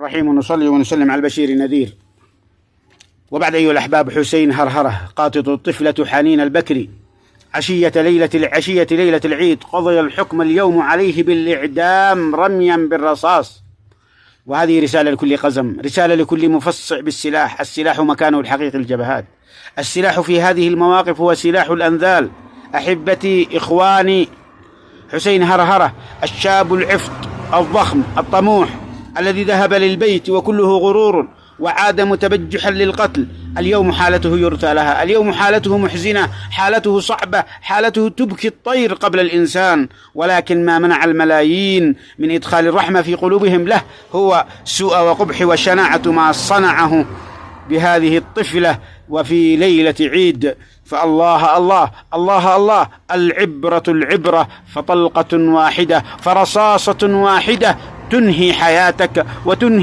الرحيم، ونصلي ونسلم على البشير النذير. وبعد أيها الأحباب، حسين هرهرة قاطط الطفلة حنين البكري عشية ليلة العيد قضي الحكم اليوم عليه بالإعدام رميا بالرصاص. وهذه رسالة لكل قزم، رسالة لكل مفصع بالسلاح. السلاح مكانه الحقيقي الجبهات. السلاح في هذه المواقف هو سلاح الأنذال. أحبتي إخواني، حسين هرهرة الشاب العفط الضخم الطموح الذي ذهب للبيت وكله غرور وعاد متبجحا للقتل، اليوم حالته يرثى لها، اليوم حالته محزنة، حالته صعبة، حالته تبكي الطير قبل الإنسان. ولكن ما منع الملايين من إدخال الرحمة في قلوبهم له هو سوء وقبح وشناعة ما صنعه بهذه الطفلة وفي ليلة عيد. فالله الله الله الله، العبرة فطلقة واحدة، فرصاصة واحدة تنهي حياتك وتنهي